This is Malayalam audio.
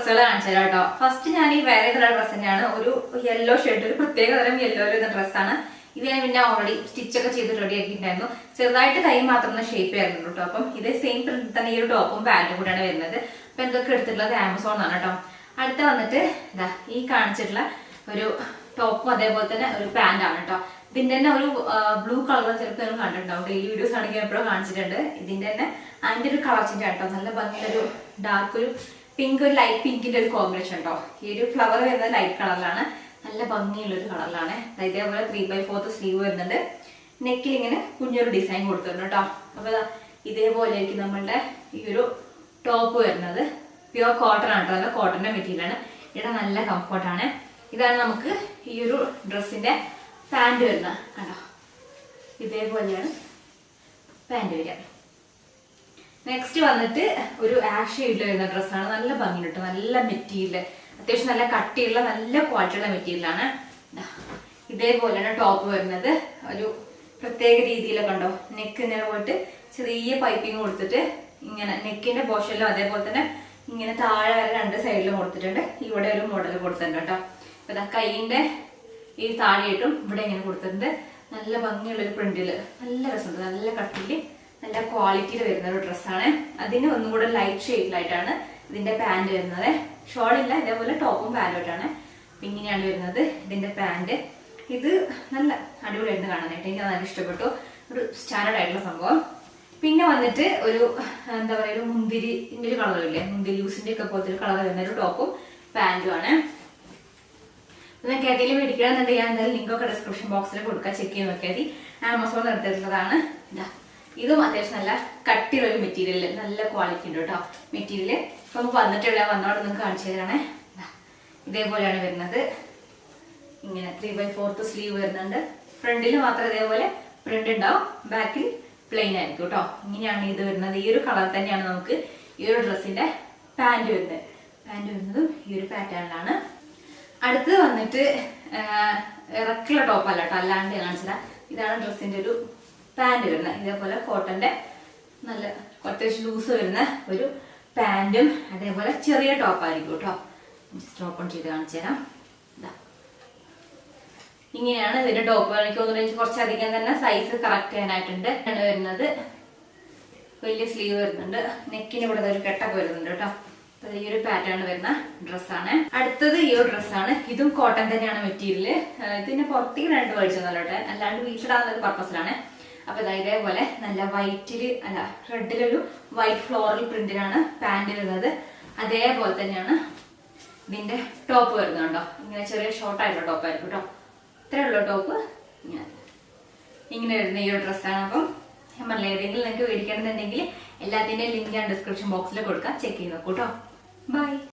ഡ്രസ്സുകൾ കാണിച്ചു തരാം കേട്ടോ. ഫസ്റ്റ് ഞാൻ ഈ വേറെ കളർ ഡ്രസ്സ് തന്നെയാണ്, ഒരു യെല്ലോ ഷെയ്ഡ്, ഒരു പ്രത്യേക തരം യെല്ലോ വരുന്ന ഡ്രസ്സാണ്. ഇത് ഞാൻ പിന്നെ ഓൾറെഡി സ്റ്റിച്ചൊക്കെ ചെയ്ത് റെഡി ആക്കിയിട്ടുണ്ടായിരുന്നു. ചെറുതായിട്ട് കൈ മാത്രം ഷേപ്പ് ആയിരുന്നു കേട്ടോ. അപ്പം ഇത് സെയിം പ്രിന്റ് തന്നെ ഈ ഒരു ടോപ്പും പാന്റും കൂടെയാണ് വരുന്നത്. അപ്പൊ എന്തൊക്കെ എടുത്തിട്ടുള്ളത് ആമസോൺ ആണ് കേട്ടോ. അടുത്ത വന്നിട്ട് ഇതാ ഈ കാണിച്ചിട്ടുള്ള ഒരു ടോപ്പും അതേപോലെ തന്നെ ഒരു പാന്റാണ് കേട്ടോ. ഇതിന്റെ തന്നെ ഒരു ബ്ലൂ കളർ ചിലപ്പോൾ നിങ്ങൾ കണ്ടിട്ടുണ്ടാവും, ഡെയിലി വീഡിയോസ് ആണെങ്കിൽ എപ്പോഴും കാണിച്ചിട്ടുണ്ട്. ഇതിന്റെ തന്നെ അതിന്റെ ഒരു കളർ ചേഞ്ച് കേട്ടോ. നല്ല ഭംഗിയൊരു ഡാർക്ക് ഒരു പിങ്ക്, ഒരു ലൈറ്റ് പിങ്കിന്റെ ഒരു കോമ്പിനേഷൻ കേട്ടോ. ഈ ഒരു ഫ്ലവർ വരുന്നത് ലൈറ്റ് കളറിലാണ്, നല്ല ഭംഗിയുള്ള ഒരു കളറിലാണ്. ഇതേപോലെ 3/4 സ്ലീവ് വരുന്നുണ്ട്. നെക്കിൽ ഇങ്ങനെ കുഞ്ഞൊരു ഡിസൈൻ കൊടുത്തിട്ടുണ്ട് കേട്ടോ. അപ്പൊ ഇതേപോലെ ആയിരിക്കും നമ്മളുടെ ഈ ഒരു ടോപ്പ് വരുന്നത്. പ്യുവർ കോട്ടൺ ആണ് കേട്ടോ, നല്ല കോട്ടന്റെ മെറ്റീരിയൽ ആണ്. ഇവിടെ നല്ല കംഫർട്ടാണ്. ഇതാണ് നമുക്ക് ഈ ഒരു ഡ്രസ്സിന്റെ പാന്റ് വരുന്നത് കണ്ടോ. ഇതേപോലെയാണ് പാന്റ് വരിക. നെക്സ്റ്റ് വന്നിട്ട് ഒരു ആഷ് ഷെയ്ഡിൽ വരുന്ന ഡ്രസ്സാണ്. നല്ല ഭംഗി കിട്ടും, നല്ല മെറ്റീരിയൽ, അത്യാവശ്യം നല്ല കട്ടിയുള്ള നല്ല ക്വാളിറ്റിയുള്ള മെറ്റീരിയലാണ്. ഇതേപോലെയാണ് ടോപ്പ് വരുന്നത്. ഒരു പ്രത്യേക രീതിയിലൊക്കെ ഉണ്ടോ, നെക്ക് ഇങ്ങനെ പോയിട്ട് ചെറിയ പൈപ്പിങ് കൊടുത്തിട്ട് ഇങ്ങനെ നെക്കിന്റെ പോർഷനിലും അതേപോലെ തന്നെ ഇങ്ങനെ താഴെ വരെ രണ്ട് സൈഡിലും കൊടുത്തിട്ടുണ്ട്. ഇവിടെ ഒരു മോഡൽ കൊടുത്തിട്ടുണ്ട് കേട്ടോ. അപ്പൊ ഇതാ കൈയിന്റെ ഈ താഴെയായിട്ടും ഇവിടെ ഇങ്ങനെ കൊടുത്തിട്ടുണ്ട്. നല്ല ഭംഗിയുള്ളൊരു പ്രിന്റില് നല്ല രസമുണ്ട്, നല്ല കട്ടില് നല്ല ക്വാളിറ്റിയിൽ വരുന്ന ഒരു ഡ്രസ്സാണ്. അതിന് ഒന്നും കൂടെ ലൈറ്റ് ഷെയ്ഡിലായിട്ടാണ് ഇതിന്റെ പാന്റ് വരുന്നത്. ഷോളില്ല, ഇതേപോലെ ടോപ്പും പാന്റുമായിട്ടാണ്. ഇങ്ങനെയാണ് വരുന്നത് ഇതിന്റെ പാന്റ്. ഇത് നല്ല അടിപൊളിയായിട്ട് കാണാനായിട്ട് എനിക്ക് നല്ല ഇഷ്ടപ്പെട്ടു. ഒരു സ്റ്റാൻഡേർഡ് ആയിട്ടുള്ള സംഭവം. പിന്നെ വന്നിട്ട് ഒരു എന്താ പറയുക, ഒരു മുന്തിരിന്റെ ഒരു കളറില്ലേ, മുന്തിരി യൂസിന്റെ ഒക്കെ പോലത്തെ ഒരു കളർ വരുന്ന ഒരു ടോപ്പും പാന്റും ആണ്. നിങ്ങൾക്ക് ഏതെങ്കിലും മേടിക്കണമെന്നുണ്ടെങ്കിൽ ഞാൻ എന്തായാലും ലിങ്കൊക്കെ ഡിസ്ക്രിപ്ഷൻ ബോക്സിൽ കൊടുക്കുക, ചെക്ക് ചെയ്ത് നോക്കിയാൽ മതി. ആമസോണിൽ എടുത്തിട്ടുള്ളതാണ്. ഇതും അത്യാവശ്യം നല്ല കട്ടിയുള്ള ഒരു മെറ്റീരിയൽ, നല്ല ക്വാളിറ്റി ഉണ്ട് കേട്ടോ മെറ്റീരിയൽ. ഇപ്പൊ നമുക്ക് വന്നിട്ടുള്ള വന്നോടെ നിങ്ങൾക്ക് കാണിച്ചു തരാണ്. ഇതേപോലെയാണ് വരുന്നത്. ഇങ്ങനെ 3/4 സ്ലീവ് വരുന്നുണ്ട്. ഫ്രണ്ടിൽ മാത്രം ഇതേപോലെ പ്രിന്റ് ഉണ്ടാവും, ബാക്കിൽ പ്ലെയിൻ ആയിരിക്കും കേട്ടോ. ഇങ്ങനെയാണ് ഇത് വരുന്നത്. ഈ ഒരു കളർ തന്നെയാണ് നമുക്ക് ഈ ഒരു ഡ്രസ്സിന്റെ പാന്റ് വരുന്നത്. പാന്റ് വരുന്നതും ഈ ഒരു പാറ്റേണിലാണ്. അടുത്തത് വന്നിട്ട് ഇറക്കുള്ള ടോപ്പല്ല കേട്ടോ, അല്ലാണ്ട് കാണിച്ചത്. ഇതാണ് ഡ്രസ്സിന്റെ ഒരു പാന്റ് വരുന്നത്. ഇതേപോലെ കോട്ടന്റെ നല്ല അത്യാവശ്യം ലൂസ് വരുന്ന ഒരു പാന്റും അതേപോലെ ചെറിയ ടോപ്പായിരിക്കും കേട്ടോ. ജസ്റ്റ് ഓപ്പൺ ചെയ്ത് കാണിച്ചു തരാം. ഇങ്ങനെയാണ് ഇതിന്റെ ടോപ്പ്. എനിക്ക് തോന്നുന്നു കുറച്ചധികം തന്നെ സൈസ് കറക്റ്റ് ചെയ്യാനായിട്ടുണ്ട്. വരുന്നത് വലിയ സ്ലീവ് വരുന്നുണ്ട്. നെക്കിന് ഇവിടെ ഒരു കെട്ടൊക്കെ വരുന്നുണ്ട് കേട്ടോ. ഈ ഒരു പാറ്റേൺ വരുന്ന ഡ്രസ്സാണ്. അടുത്തത് ഈ ഒരു ഡ്രസ്സാണ്. ഇതും കോട്ടൺ തന്നെയാണ് മെറ്റീരിയൽ. ഇതിന്റെ പുറത്തേക്ക് രണ്ട് മേടിച്ചെന്നല്ലോട്ടെ, അല്ലാണ്ട് വീട്ടിലിടാവുന്ന പർപ്പസിലാണ്. അപ്പൊ ഇതേപോലെ നല്ല വൈറ്റില് അല്ല റെഡിലൊരു വൈറ്റ് ഫ്ലോറൽ പ്രിന്റിലാണ് പാന്റ് വരുന്നത്. അതേപോലെ തന്നെയാണ് ഇതിന്റെ ടോപ്പ് വരുന്നത് കേട്ടോ. ഇങ്ങനെ ചെറിയ ഷോർട്ട് ആയിട്ടുള്ള ടോപ്പായിരിക്കും കേട്ടോ. ഇത്രയുള്ള ടോപ്പ് ഇങ്ങനെ വരുന്ന ഈ ഒരു ഡ്രസ്സാണ്. അപ്പം നമ്മൾ ഏതെങ്കിലും നിങ്ങൾക്ക് മേടിക്കണമെന്നുണ്ടെങ്കിൽ എല്ലാത്തിന്റെയും ലിങ്ക് ഞാൻ ഡിസ്ക്രിപ്ഷൻ ബോക്സിൽ കൊടുക്കാം, ചെക്ക് ചെയ്ത് നോക്കൂ കേട്ടോ. ബൈ.